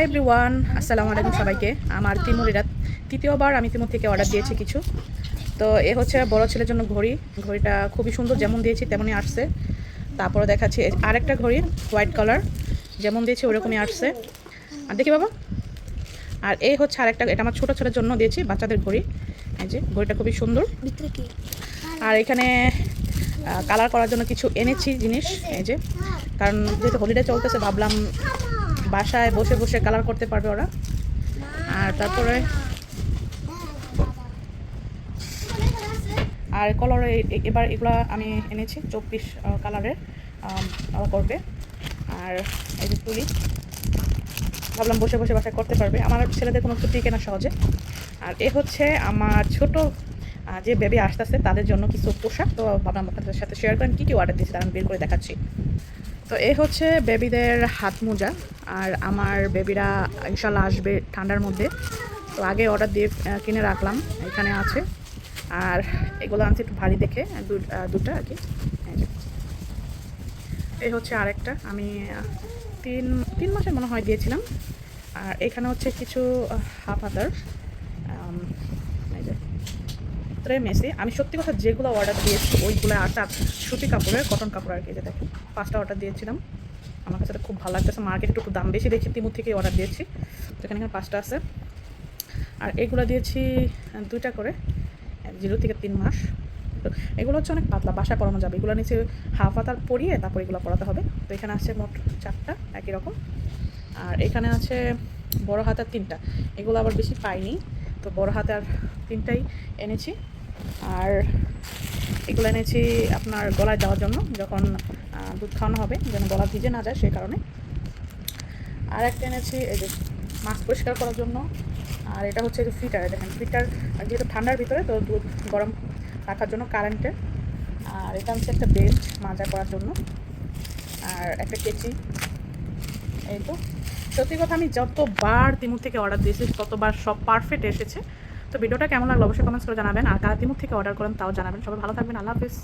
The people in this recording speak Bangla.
এভরিওয়ান, আসসালামু আলাইকুম সবাইকে। আমার তিমুরিরা তৃতীয়বার আমি তিমুর থেকে অর্ডার দিয়েছি কিছু। তো এ হচ্ছে বড় ছেলের জন্য ঘড়ি। ঘড়িটা খুবই সুন্দর, যেমন দিয়েছি তেমনই আসছে। তারপরে দেখাচ্ছি আরেকটা ঘড়ি, হোয়াইট কালার, যেমন দিয়েছি ওরকমই আসছে। আর দেখি বাবা, আর এই হচ্ছে আরেকটা, এটা আমার ছোটো ছেলের জন্য দিয়েছি, বাচ্চাদের ঘড়ি। এই যে ঘড়িটা খুবই সুন্দর। আর এখানে কালার করার জন্য কিছু এনেছি জিনিস, এই যে, কারণ যেহেতু হলিডে চলতেছে ভাবলাম বাসায় বসে বসে কালার করতে পারবে ওরা। আর তারপরে আর কালারে এবার এগুলো আমি এনেছি 24 কালারের করবে। আর এই যে তুলি, ভাবলাম বসে বসে বাসায় করতে পারবে, আমার ছেলেদের কোনো ছুটি কেনা সহজে। আর এ হচ্ছে আমার ছোট যে বেবি আসতেছে তাদের জন্য কিছু পোশাক। তো ভাবলাম আপনাদের সাথে শেয়ার করেন কী কী অর্ডার দিয়েছি, তার আমি বের করে দেখাচ্ছি। তো এ হচ্ছে বেবিদের হাত মোজা। আর আমার বেবিরা ইনশাল্লাহ আসবে ঠান্ডার মধ্যে, তো আগে অর্ডার দিয়ে কিনে রাখলাম, এখানে আছে। আর এগুলো আনছি একটু ভারী দেখে, দুটা আর কি। এই হচ্ছে আরেকটা, আমি তিন মাসের মনে হয় দিয়েছিলাম। আর এখানে হচ্ছে কিছু হাফ হাতার, এই যে ট্রে মেসি। আমি সত্যি কথা যেগুলো অর্ডার দিয়েছি ওইগুলো আছে সুতি কাপড়ের, কটন কাপড় আর কি। যে দেখেন 5টা অর্ডার দিয়েছিলাম, আমার কাছে খুব ভালো লাগতেছে। মার্কেটে একটু দাম বেশি দেখি, তিমুর থেকে অর্ডার দিয়েছি, তো এখানে 5টা আছে। আর এগুলো দিয়েছি 2টা করে, 0 থেকে 3 মাস। তো এগুলো হচ্ছে অনেক পাতলা, বাসায় পরানো যাবে। এগুলো নিচে হাফ হাতার পরিয়ে তারপর এগুলো পরাতে হবে। তো এখানে আছে মোট 4টা একই রকম। আর এখানে আছে বড় হাতার 3টা, এগুলো আবার বেশি পাইনি, তো বড় হাতার 3টাই এনেছি। আর এগুলো এনেছি আপনার গলায় দেওয়ার জন্য, যখন দুধ খাওয়ানো হবে যেন গলা ভিজে না যায় সেই কারণে। আর একটা এনেছি এই যে মাস্ক পরিষ্কার করার জন্য। আর এটা হচ্ছে যে ফিটার, দেখেন ফিটার, যেহেতু ঠান্ডার ভিতরে তো দুধ গরম রাখার জন্য কারেন্টের। আর এটা হচ্ছে একটা বেল্ট মাজা করার জন্য। আর একটা কেচি। এই তো সত্যি কথা, আমি যতবার তিমুর থেকে অর্ডার দিয়েছি ততবার সব পারফেক্ট এসেছে। তো ভিডিওটা কেমন লাগলো অবশ্যই কমেন্টস করে জানাবেন। আর কারা তিমুর থেকে অর্ডার করেন তাও জানাবেন। সবাই ভালো থাকবেন, আল্লাহ হাফিজ।